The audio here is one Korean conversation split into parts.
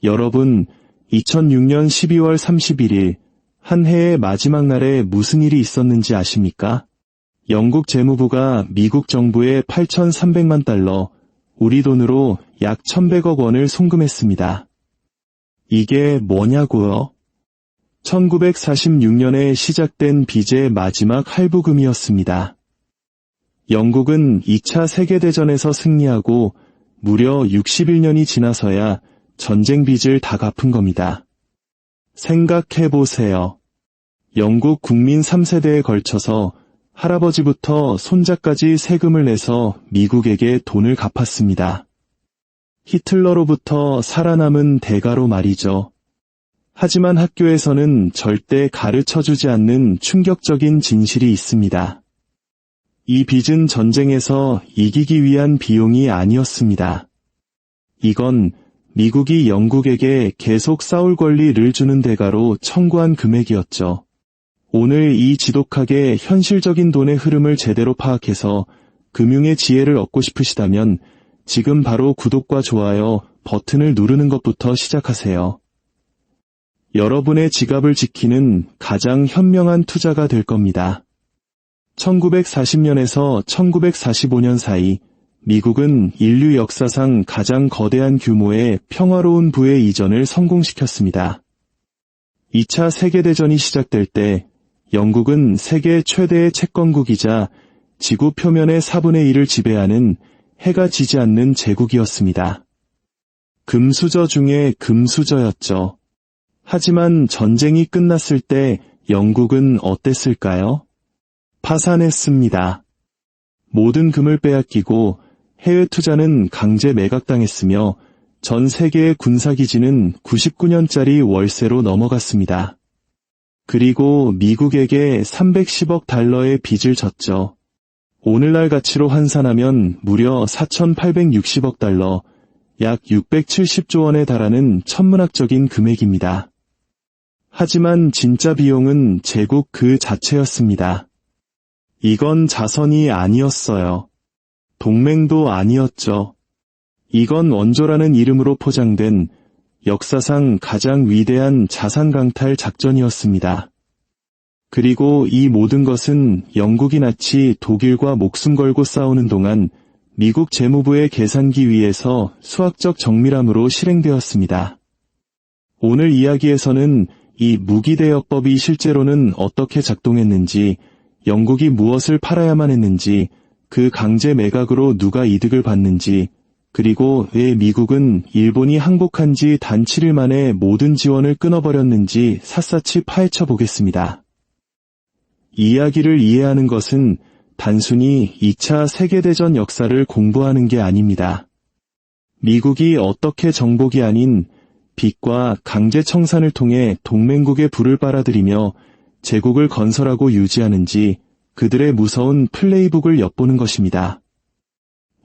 여러분, 2006년 12월 31일, 한 해의 마지막 날에 무슨 일이 있었는지 아십니까? 영국 재무부가 미국 정부에 8,300만 달러, 우리 돈으로 약 1,100억 원을 송금했습니다. 이게 뭐냐고요? 1946년에 시작된 빚의 마지막 할부금이었습니다. 영국은 2차 세계대전에서 승리하고 무려 61년이 지나서야 전쟁 빚을 다 갚은 겁니다. 생각해보세요. 영국 국민 3세대에 걸쳐서 할아버지부터 손자까지 세금을 내서 미국에게 돈을 갚았습니다. 히틀러로부터 살아남은 대가로 말이죠. 하지만 학교에서는 절대 가르쳐주지 않는 충격적인 진실이 있습니다. 이 빚은 전쟁에서 이기기 위한 비용이 아니었습니다. 이건 미국이 영국에게 계속 싸울 권리를 주는 대가로 청구한 금액이었죠. 오늘 이 지독하게 현실적인 돈의 흐름을 제대로 파악해서 금융의 지혜를 얻고 싶으시다면 지금 바로 구독과 좋아요 버튼을 누르는 것부터 시작하세요. 여러분의 지갑을 지키는 가장 현명한 투자가 될 겁니다. 1940년에서 1945년 사이 미국은 인류 역사상 가장 거대한 규모의 평화로운 부의 이전을 성공시켰습니다. 2차 세계대전이 시작될 때 영국은 세계 최대의 채권국이자 지구 표면의 4분의 1을 지배하는 해가 지지 않는 제국이었습니다. 금수저 중에 금수저였죠. 하지만 전쟁이 끝났을 때 영국은 어땠을까요? 파산했습니다. 모든 금을 빼앗기고 해외 투자는 강제 매각당했으며 전 세계의 군사기지는 99년짜리 월세로 넘어갔습니다. 그리고 미국에게 310억 달러의 빚을 졌죠. 오늘날 가치로 환산하면 무려 4,860억 달러, 약 670조 원에 달하는 천문학적인 금액입니다. 하지만 진짜 비용은 제국 그 자체였습니다. 이건 자선이 아니었어요. 동맹도 아니었죠. 이건 원조라는 이름으로 포장된 역사상 가장 위대한 자산 강탈 작전이었습니다. 그리고 이 모든 것은 영국이 나치 독일과 목숨 걸고 싸우는 동안 미국 재무부의 계산기 위에서 수학적 정밀함으로 실행되었습니다. 오늘 이야기에서는 이 무기대여법이 실제로는 어떻게 작동했는지, 영국이 무엇을 팔아야만 했는지, 그 강제 매각으로 누가 이득을 받는지, 그리고 왜 미국은 일본이 항복한 지 단 7일 만에 모든 지원을 끊어버렸는지 샅샅이 파헤쳐 보겠습니다. 이야기를 이해하는 것은 단순히 2차 세계대전 역사를 공부하는 게 아닙니다. 미국이 어떻게 정복이 아닌 빚과 강제 청산을 통해 동맹국의 불을 빨아들이며 제국을 건설하고 유지하는지 그들의 무서운 플레이북을 엿보는 것입니다.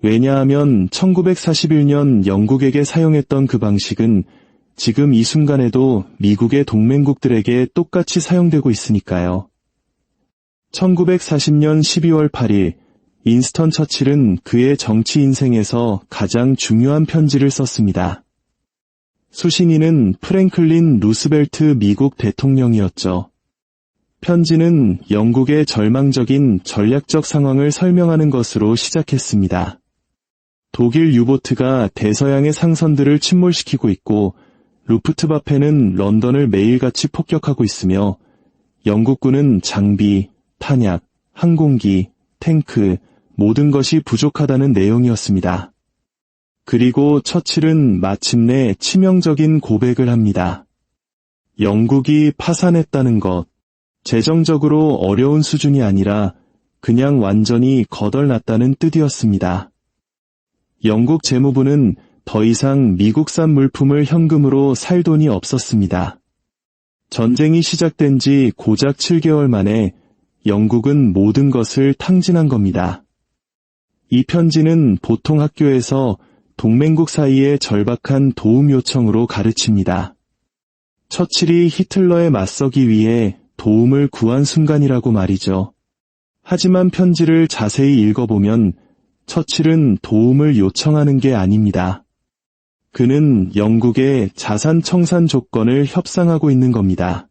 왜냐하면 1941년 영국에게 사용했던 그 방식은 지금 이 순간에도 미국의 동맹국들에게 똑같이 사용되고 있으니까요. 1940년 12월 8일, 윈스턴 처칠은 그의 정치 인생에서 가장 중요한 편지를 썼습니다. 수신인은 프랭클린 루스벨트 미국 대통령이었죠. 편지는 영국의 절망적인 전략적 상황을 설명하는 것으로 시작했습니다. 독일 유보트가 대서양의 상선들을 침몰시키고 있고 루프트바페는 런던을 매일같이 폭격하고 있으며 영국군은 장비, 탄약, 항공기, 탱크, 모든 것이 부족하다는 내용이었습니다. 그리고 처칠은 마침내 치명적인 고백을 합니다. 영국이 파산했다는 것, 재정적으로 어려운 수준이 아니라 그냥 완전히 거덜났다는 뜻이었습니다. 영국 재무부는 더 이상 미국산 물품을 현금으로 살 돈이 없었습니다. 전쟁이 시작된 지 고작 7개월 만에 영국은 모든 것을 탕진한 겁니다. 이 편지는 보통 학교에서 동맹국 사이의 절박한 도움 요청으로 가르칩니다. 처칠이 히틀러에 맞서기 위해 도움을 구한 순간이라고 말이죠. 하지만 편지를 자세히 읽어보면 처칠은 도움을 요청하는 게 아닙니다. 그는 영국의 자산 청산 조건을 협상하고 있는 겁니다.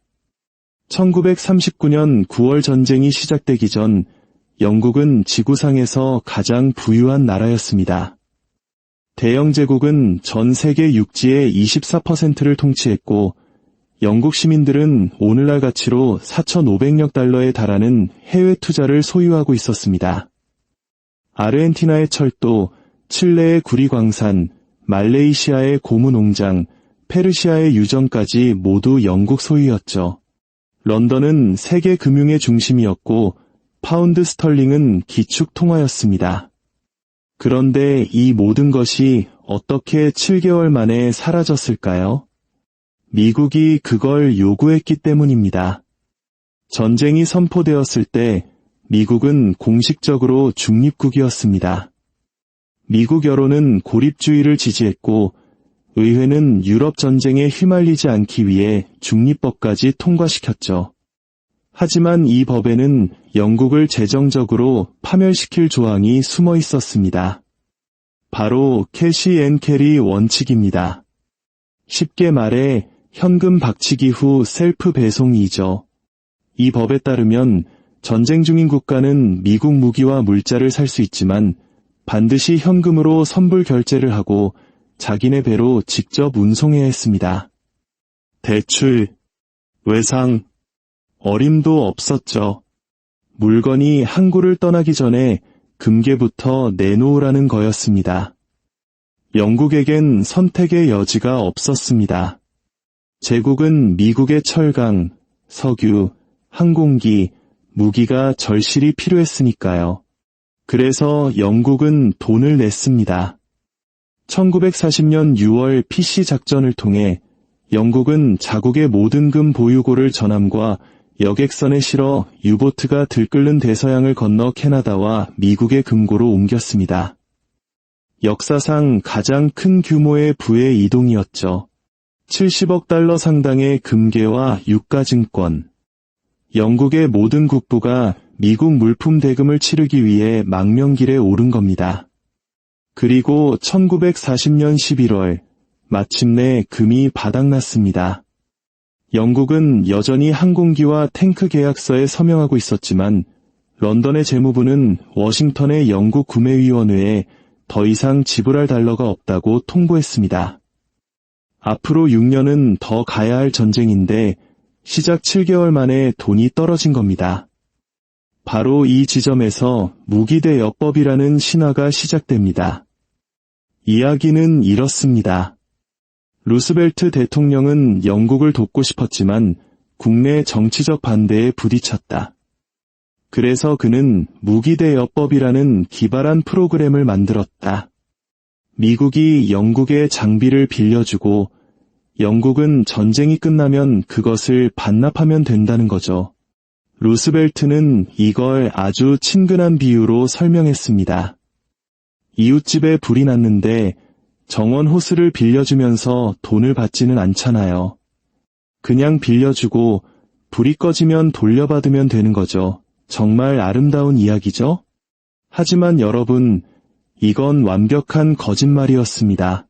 1939년 9월 전쟁이 시작되기 전 영국은 지구상에서 가장 부유한 나라였습니다. 대영 제국은 전 세계 육지의 24%를 통치했고 영국 시민들은 오늘날 가치로 4,500억 달러에 달하는 해외 투자를 소유하고 있었습니다. 아르헨티나의 철도, 칠레의 구리광산, 말레이시아의 고무농장, 페르시아의 유전까지 모두 영국 소유였죠. 런던은 세계 금융의 중심이었고 파운드 스털링은 기축 통화였습니다. 그런데 이 모든 것이 어떻게 7개월 만에 사라졌을까요? 미국이 그걸 요구했기 때문입니다. 전쟁이 선포되었을 때 미국은 공식적으로 중립국이었습니다. 미국 여론은 고립주의를 지지했고 의회는 유럽 전쟁에 휘말리지 않기 위해 중립법까지 통과시켰죠. 하지만 이 법에는 영국을 재정적으로 파멸시킬 조항이 숨어 있었습니다. 바로 캐시 앤 캐리 원칙입니다. 쉽게 말해 현금 박치기 후 셀프 배송이죠. 이 법에 따르면 전쟁 중인 국가는 미국 무기와 물자를 살 수 있지만 반드시 현금으로 선불 결제를 하고 자기네 배로 직접 운송해야 했습니다. 대출, 외상, 어림도 없었죠. 물건이 항구를 떠나기 전에 금괴부터 내놓으라는 거였습니다. 영국에겐 선택의 여지가 없었습니다. 제국은 미국의 철강, 석유, 항공기, 무기가 절실히 필요했으니까요. 그래서 영국은 돈을 냈습니다. 1940년 6월 PC 작전을 통해 영국은 자국의 모든 금 보유고를 전함과 여객선에 실어 유보트가 들끓는 대서양을 건너 캐나다와 미국의 금고로 옮겼습니다. 역사상 가장 큰 규모의 부의 이동이었죠. 70억 달러 상당의 금괴와 유가증권. 영국의 모든 국부가 미국 물품 대금을 치르기 위해 망명길에 오른 겁니다. 그리고 1940년 11월 마침내 금이 바닥났습니다. 영국은 여전히 항공기와 탱크 계약서에 서명하고 있었지만 런던의 재무부는 워싱턴의 영국 구매위원회에 더 이상 지불할 달러가 없다고 통보했습니다. 앞으로 6년은 더 가야 할 전쟁인데 시작 7개월 만에 돈이 떨어진 겁니다. 바로 이 지점에서 무기대여법이라는 신화가 시작됩니다. 이야기는 이렇습니다. 루스벨트 대통령은 영국을 돕고 싶었지만 국내 정치적 반대에 부딪혔다. 그래서 그는 무기대여법이라는 기발한 프로그램을 만들었다. 미국이 영국의 장비를 빌려주고 영국은 전쟁이 끝나면 그것을 반납하면 된다는 거죠. 루스벨트는 이걸 아주 친근한 비유로 설명했습니다. 이웃집에 불이 났는데 정원 호스를 빌려주면서 돈을 받지는 않잖아요. 그냥 빌려주고 불이 꺼지면 돌려받으면 되는 거죠. 정말 아름다운 이야기죠? 하지만 여러분, 이건 완벽한 거짓말이었습니다.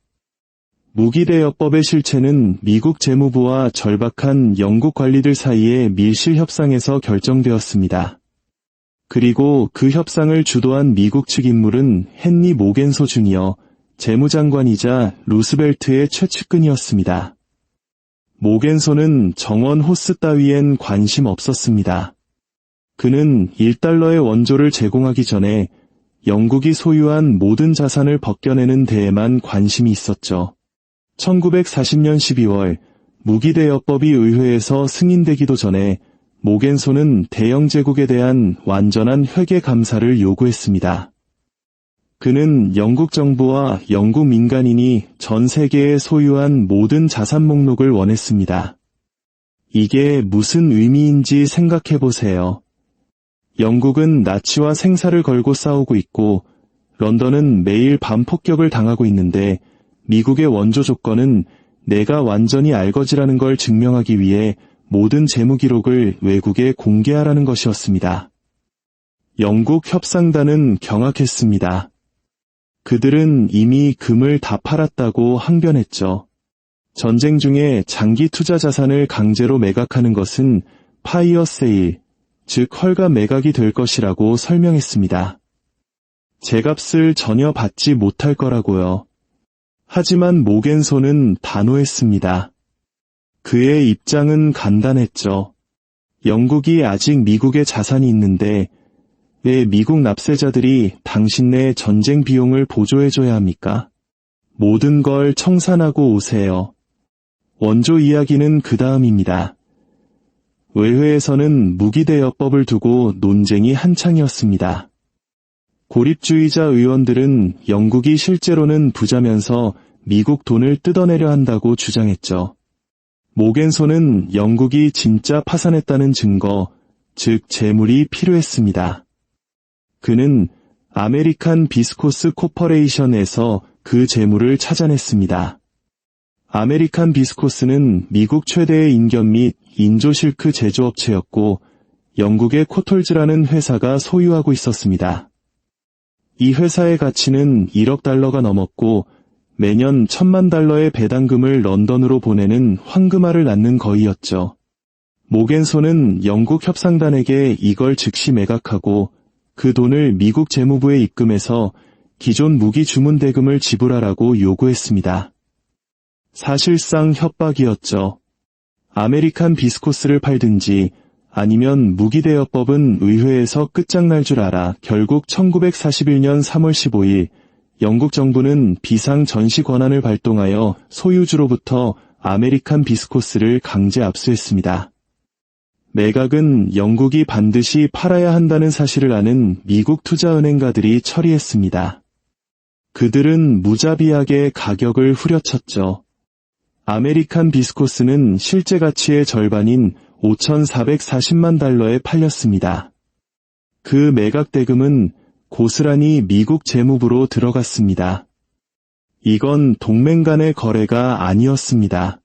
무기대여법의 실체는 미국 재무부와 절박한 영국 관리들 사이의 밀실 협상에서 결정되었습니다. 그리고 그 협상을 주도한 미국 측 인물은 헨리 모겐소 주니어, 재무장관이자 루스벨트의 최측근이었습니다. 모겐소는 정원 호스 따위엔 관심 없었습니다. 그는 1달러의 원조를 제공하기 전에 영국이 소유한 모든 자산을 벗겨내는 데에만 관심이 있었죠. 1940년 12월 무기대여법이 의회에서 승인되기도 전에 모겐소는 대영 제국에 대한 완전한 회계 감사를 요구했습니다. 그는 영국 정부와 영국 민간인이 전 세계에 소유한 모든 자산 목록을 원했습니다. 이게 무슨 의미인지 생각해보세요. 영국은 나치와 생사를 걸고 싸우고 있고 런던은 매일 밤 폭격을 당하고 있는데 미국의 원조 조건은 내가 완전히 알거지라는 걸 증명하기 위해 모든 재무 기록을 외국에 공개하라는 것이었습니다. 영국 협상단은 경악했습니다. 그들은 이미 금을 다 팔았다고 항변했죠. 전쟁 중에 장기 투자 자산을 강제로 매각하는 것은 파이어 세일, 즉 헐값 매각이 될 것이라고 설명했습니다. 제값을 전혀 받지 못할 거라고요. 하지만 모겐소는 단호했습니다. 그의 입장은 간단했죠. 영국이 아직 미국의 자산이 있는데 왜 미국 납세자들이 당신네 전쟁 비용을 보조해줘야 합니까? 모든 걸 청산하고 오세요. 원조 이야기는 그 다음입니다. 의회에서는 무기대여법을 두고 논쟁이 한창이었습니다. 고립주의자 의원들은 영국이 실제로는 부자면서 미국 돈을 뜯어내려 한다고 주장했죠. 모겐소는 영국이 진짜 파산했다는 증거, 즉 재물이 필요했습니다. 그는 아메리칸 비스코스 코퍼레이션에서 그 재물을 찾아냈습니다. 아메리칸 비스코스는 미국 최대의 인견 및 인조 실크 제조업체였고 영국의 코톨즈라는 회사가 소유하고 있었습니다. 이 회사의 가치는 1억 달러가 넘었고 매년 1,000만 달러의 배당금을 런던으로 보내는 황금알을 낳는 거위였죠. 모겐소는 영국 협상단에게 이걸 즉시 매각하고 그 돈을 미국 재무부에 입금해서 기존 무기 주문 대금을 지불하라고 요구했습니다. 사실상 협박이었죠. 아메리칸 비스코스를 팔든지 아니면 무기대여법은 의회에서 끝장날 줄 알아. 결국 1941년 3월 15일 영국 정부는 비상 전시 권한을 발동하여 소유주로부터 아메리칸 비스코스를 강제 압수했습니다. 매각은 영국이 반드시 팔아야 한다는 사실을 아는 미국 투자은행가들이 처리했습니다. 그들은 무자비하게 가격을 후려쳤죠. 아메리칸 비스코스는 실제 가치의 절반인 5,440만 달러에 팔렸습니다. 그 매각 대금은 고스란히 미국 재무부로 들어갔습니다. 이건 동맹 간의 거래가 아니었습니다.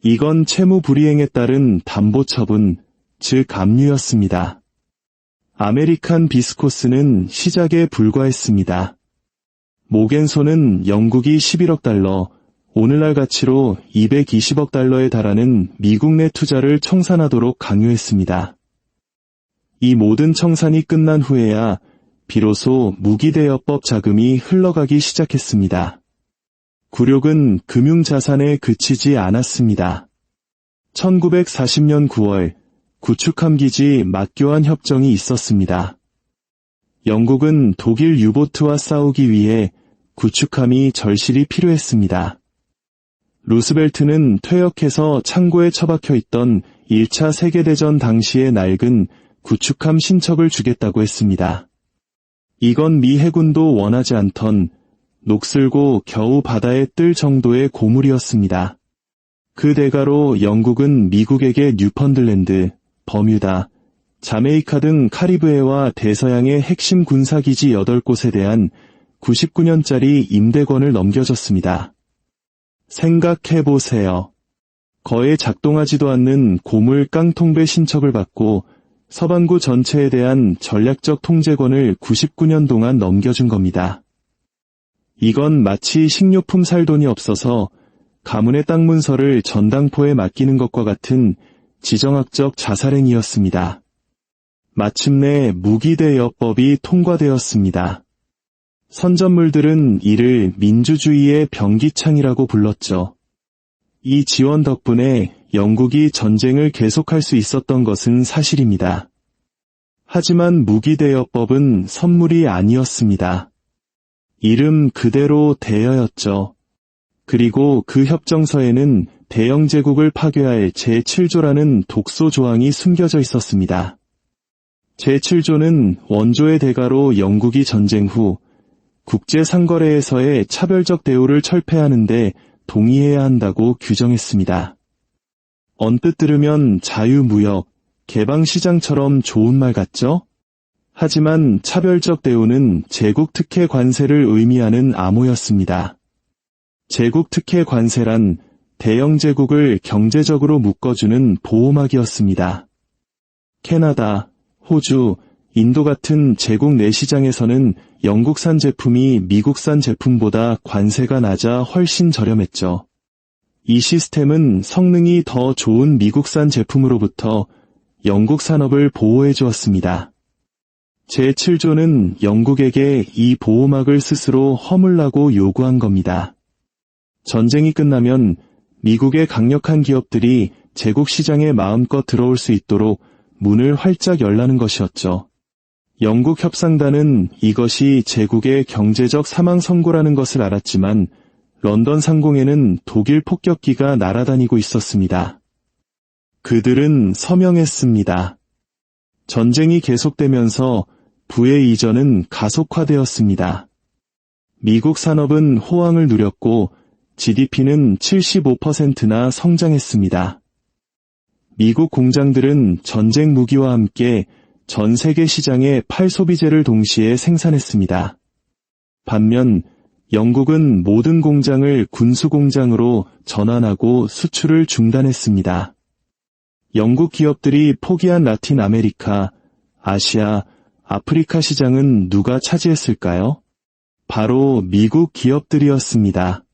이건 채무 불이행에 따른 담보 처분, 즉 압류였습니다. 아메리칸 비스코스는 시작에 불과했습니다. 모겐소는 영국이 11억 달러, 오늘날 가치로 220억 달러에 달하는 미국 내 투자를 청산하도록 강요했습니다. 이 모든 청산이 끝난 후에야 비로소 무기대여법 자금이 흘러가기 시작했습니다. 굴욕은 금융자산에 그치지 않았습니다. 1940년 9월 구축함 기지 맞교환 협정이 있었습니다. 영국은 독일 유보트와 싸우기 위해 구축함이 절실히 필요했습니다. 루스벨트는 퇴역해서 창고에 처박혀 있던 1차 세계대전 당시의 낡은 구축함 신척을 주겠다고 했습니다. 이건 미 해군도 원하지 않던 녹슬고 겨우 바다에 뜰 정도의 고물이었습니다. 그 대가로 영국은 미국에게 뉴펀들랜드, 버뮤다, 자메이카 등 카리브해와 대서양의 핵심 군사기지 8곳에 대한 99년짜리 임대권을 넘겨줬습니다. 생각해보세요. 거의 작동하지도 않는 고물 깡통배 신척을 받고 서반구 전체에 대한 전략적 통제권을 99년 동안 넘겨준 겁니다. 이건 마치 식료품 살 돈이 없어서 가문의 땅 문서를 전당포에 맡기는 것과 같은 지정학적 자살행위였습니다. 마침내 무기대여법이 통과되었습니다. 선전물들은 이를 민주주의의 변기창이라고 불렀죠. 이 지원 덕분에 영국이 전쟁을 계속할 수 있었던 것은 사실입니다. 하지만 무기대여법은 선물이 아니었습니다. 이름 그대로 대여였죠. 그리고 그 협정서에는 대영 제국을 파괴할 제7조라는 독소 조항이 숨겨져 있었습니다. 제7조는 원조의 대가로 영국이 전쟁 후 국제상거래에서의 차별적 대우를 철폐하는데 동의해야 한다고 규정했습니다. 언뜻 들으면 자유무역, 개방시장처럼 좋은 말 같죠? 하지만 차별적 대우는 제국 특혜 관세를 의미하는 암호였습니다. 제국 특혜 관세란 대영 제국을 경제적으로 묶어주는 보호막이었습니다. 캐나다, 호주, 인도 같은 제국 내 시장에서는 영국산 제품이 미국산 제품보다 관세가 낮아 훨씬 저렴했죠. 이 시스템은 성능이 더 좋은 미국산 제품으로부터 영국 산업을 보호해 주었습니다. 제7조는 영국에게 이 보호막을 스스로 허물라고 요구한 겁니다. 전쟁이 끝나면 미국의 강력한 기업들이 제국 시장에 마음껏 들어올 수 있도록 문을 활짝 열라는 것이었죠. 영국 협상단은 이것이 제국의 경제적 사망 선고라는 것을 알았지만 런던 상공에는 독일 폭격기가 날아다니고 있었습니다. 그들은 서명했습니다. 전쟁이 계속되면서 부의 이전은 가속화되었습니다. 미국 산업은 호황을 누렸고 GDP는 75%나 성장했습니다. 미국 공장들은 전쟁 무기와 함께 전 세계 시장에 팔소비재를 동시에 생산했습니다. 반면 영국은 모든 공장을 군수공장으로 전환하고 수출을 중단했습니다. 영국 기업들이 포기한 라틴 아메리카, 아시아, 아프리카 시장은 누가 차지했을까요? 바로 미국 기업들이었습니다.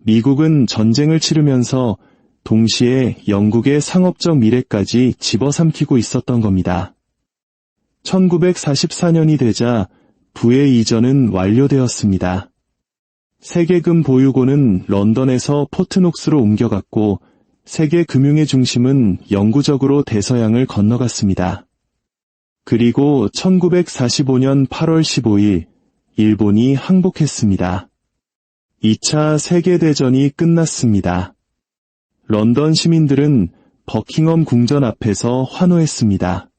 미국은 전쟁을 치르면서 동시에 영국의 상업적 미래까지 집어삼키고 있었던 겁니다. 1944년이 되자 부의 이전은 완료되었습니다. 세계금 보유고는 런던에서 포트녹스로 옮겨갔고 세계 금융의 중심은 영구적으로 대서양을 건너갔습니다. 그리고 1945년 8월 15일 일본이 항복했습니다. 2차 세계대전이 끝났습니다. 런던 시민들은 버킹엄 궁전 앞에서 환호했습니다.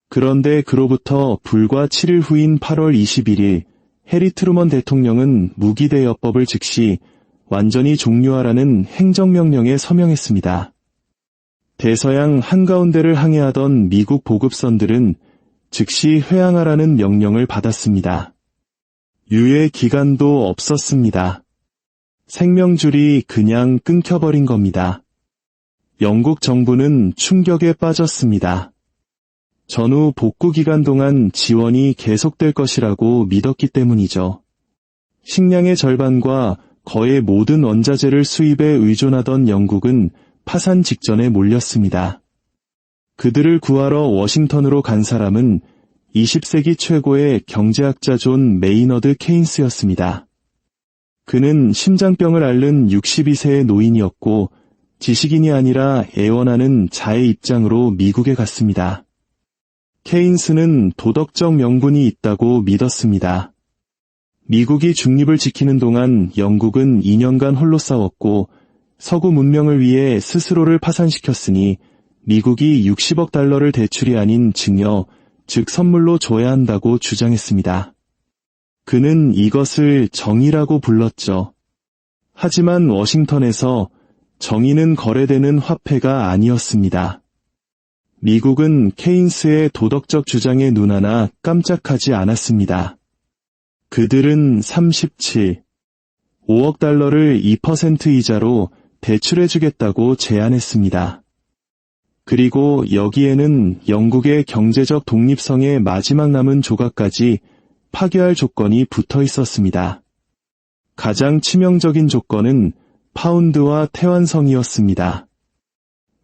그런데 그로부터 불과 7일 후인 8월 21일 해리 트루먼 대통령은 무기대여법을 즉시 완전히 종료하라는 행정명령에 서명했습니다. 대서양 한가운데를 항해하던 미국 보급선들은 즉시 회항하라는 명령을 받았습니다. 유예 기간도 없었습니다. 생명줄이 그냥 끊겨버린 겁니다. 영국 정부는 충격에 빠졌습니다. 전후 복구 기간 동안 지원이 계속될 것이라고 믿었기 때문이죠. 식량의 절반과 거의 모든 원자재를 수입에 의존하던 영국은 파산 직전에 몰렸습니다. 그들을 구하러 워싱턴으로 간 사람은 20세기 최고의 경제학자 존 메이너드 케인스였습니다. 그는 심장병을 앓는 62세의 노인이었고 지식인이 아니라 애원하는 자의 입장으로 미국에 갔습니다. 케인스는 도덕적 명분이 있다고 믿었습니다. 미국이 중립을 지키는 동안 영국은 2년간 홀로 싸웠고 서구 문명을 위해 스스로를 파산시켰으니 미국이 60억 달러를 대출이 아닌 증여, 즉 선물로 줘야 한다고 주장했습니다. 그는 이것을 정의라고 불렀죠. 하지만 워싱턴에서 정의는 거래되는 화폐가 아니었습니다. 미국은 케인스의 도덕적 주장에 눈 하나 깜짝하지 않았습니다. 그들은 5억 달러를 2% 이자로 대출해주겠다고 제안했습니다. 그리고 여기에는 영국의 경제적 독립성의 마지막 남은 조각까지 파괴할 조건이 붙어 있었습니다. 가장 치명적인 조건은 파운드와 태완성이었습니다.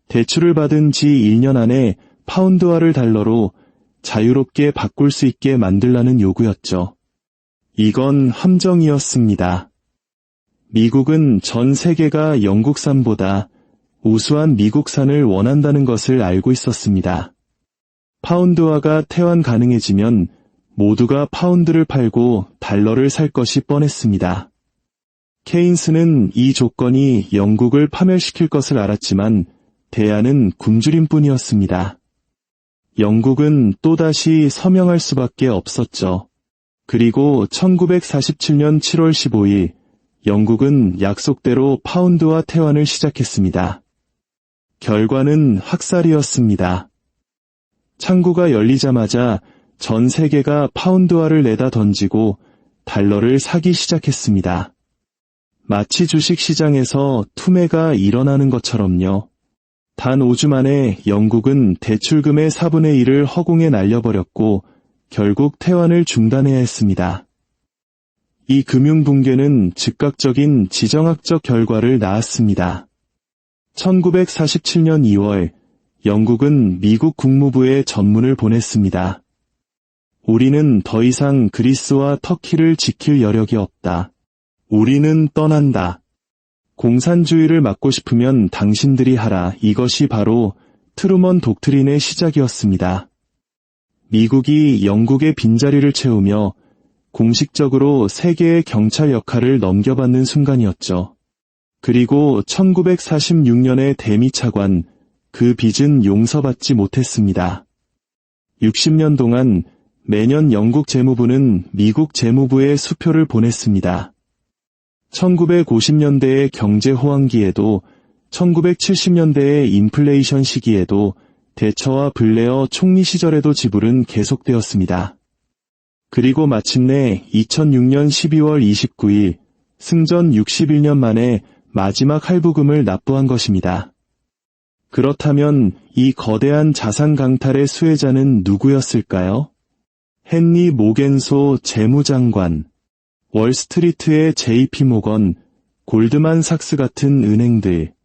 대출을 받은 지 1년 안에 파운드화를 달러로 자유롭게 바꿀 수 있게 만들라는 요구였죠. 이건 함정이었습니다. 미국은 전 세계가 영국산보다 우수한 미국산을 원한다는 것을 알고 있었습니다. 파운드화가 태완 가능해지면 모두가 파운드를 팔고 달러를 살 것이 뻔했습니다. 케인스는 이 조건이 영국을 파멸시킬 것을 알았지만 대안은 굶주림뿐이었습니다. 영국은 또다시 서명할 수밖에 없었죠. 그리고 1947년 7월 15일 영국은 약속대로 파운드화 태완을 시작했습니다. 결과는 학살이었습니다. 창구가 열리자마자 전 세계가 파운드화를 내다 던지고 달러를 사기 시작했습니다. 마치 주식시장에서 투매가 일어나는 것처럼요. 단 5주 만에 영국은 대출금의 4분의 1을 허공에 날려버렸고 결국 태환을 중단해야 했습니다. 이 금융 붕괴는 즉각적인 지정학적 결과를 낳았습니다. 1947년 2월, 영국은 미국 국무부에 전문을 보냈습니다. 우리는 더 이상 그리스와 터키를 지킬 여력이 없다. 우리는 떠난다. 공산주의를 막고 싶으면 당신들이 하라. 이것이 바로 트루먼 독트린의 시작이었습니다. 미국이 영국의 빈자리를 채우며 공식적으로 세계의 경찰 역할을 넘겨받는 순간이었죠. 그리고 1946년의 대미 차관, 그 빚은 용서받지 못했습니다. 60년 동안 매년 영국 재무부는 미국 재무부에 수표를 보냈습니다. 1950년대의 경제 호황기에도 1970년대의 인플레이션 시기에도 대처와 블레어 총리 시절에도 지불은 계속되었습니다. 그리고 마침내 2006년 12월 29일 승전 61년 만에 마지막 할부금을 납부한 것입니다. 그렇다면 이 거대한 자산 강탈의 수혜자는 누구였을까요? 헨리 모겐소 재무장관, 월스트리트의 JP 모건, 골드만삭스 같은 은행들,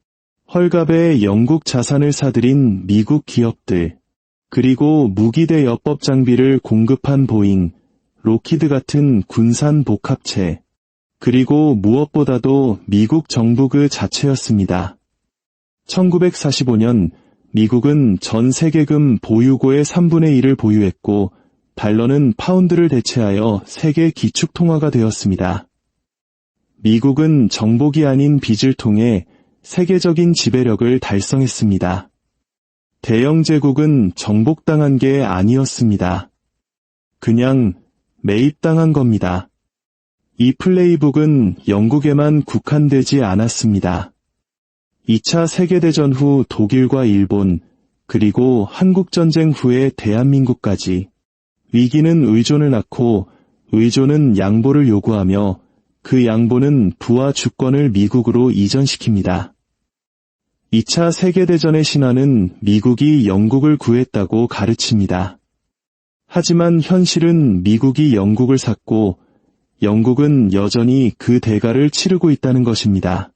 헐갑의 영국 자산을 사들인 미국 기업들, 그리고 무기대 여법 장비를 공급한 보잉, 로키드 같은 군산 복합체, 그리고 무엇보다도 미국 정부 그 자체였습니다. 1945년 미국은 전 세계금 보유고의 3분의 1을 보유했고 달러는 파운드를 대체하여 세계 기축통화가 되었습니다. 미국은 정복이 아닌 빚을 통해 세계적인 지배력을 달성했습니다. 대영 제국은 정복당한 게 아니었습니다. 그냥 매입당한 겁니다. 이 플레이북은 영국에만 국한되지 않았습니다. 2차 세계대전 후 독일과 일본, 그리고 한국전쟁 후의 대한민국까지 위기는 의존을 낳고 의존은 양보를 요구하며 그 양보는 부와 주권을 미국으로 이전시킵니다. 2차 세계대전의 신화는 미국이 영국을 구했다고 가르칩니다. 하지만 현실은 미국이 영국을 샀고 영국은 여전히 그 대가를 치르고 있다는 것입니다.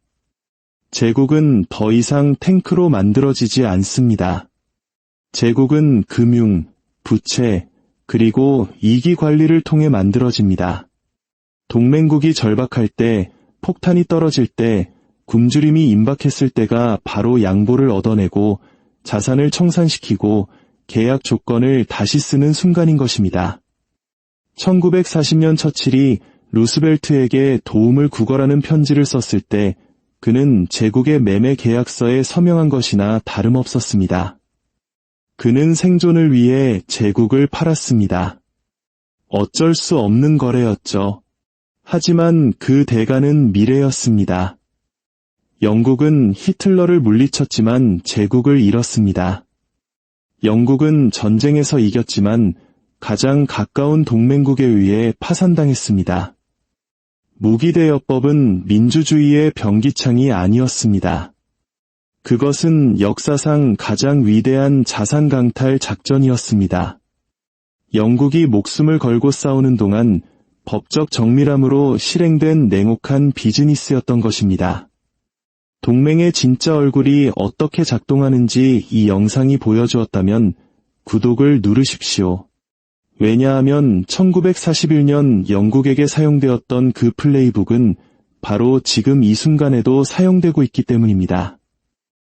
제국은 더 이상 탱크로 만들어지지 않습니다. 제국은 금융, 부채, 그리고 이기 관리를 통해 만들어집니다. 동맹국이 절박할 때, 폭탄이 떨어질 때, 굶주림이 임박했을 때가 바로 양보를 얻어내고 자산을 청산시키고 계약 조건을 다시 쓰는 순간인 것입니다. 1940년 처칠이 루스벨트에게 도움을 구걸하는 편지를 썼을 때 그는 제국의 매매 계약서에 서명한 것이나 다름없었습니다. 그는 생존을 위해 제국을 팔았습니다. 어쩔 수 없는 거래였죠. 하지만 그 대가는 미래였습니다. 영국은 히틀러를 물리쳤지만 제국을 잃었습니다. 영국은 전쟁에서 이겼지만 가장 가까운 동맹국에 의해 파산당했습니다. 무기대여법은 민주주의의 변기창이 아니었습니다. 그것은 역사상 가장 위대한 자산 강탈 작전이었습니다. 영국이 목숨을 걸고 싸우는 동안 법적 정밀함으로 실행된 냉혹한 비즈니스였던 것입니다. 동맹의 진짜 얼굴이 어떻게 작동하는지 이 영상이 보여주었다면 구독을 누르십시오. 왜냐하면 1941년 영국에게 사용되었던 그 플레이북은 바로 지금 이 순간에도 사용되고 있기 때문입니다.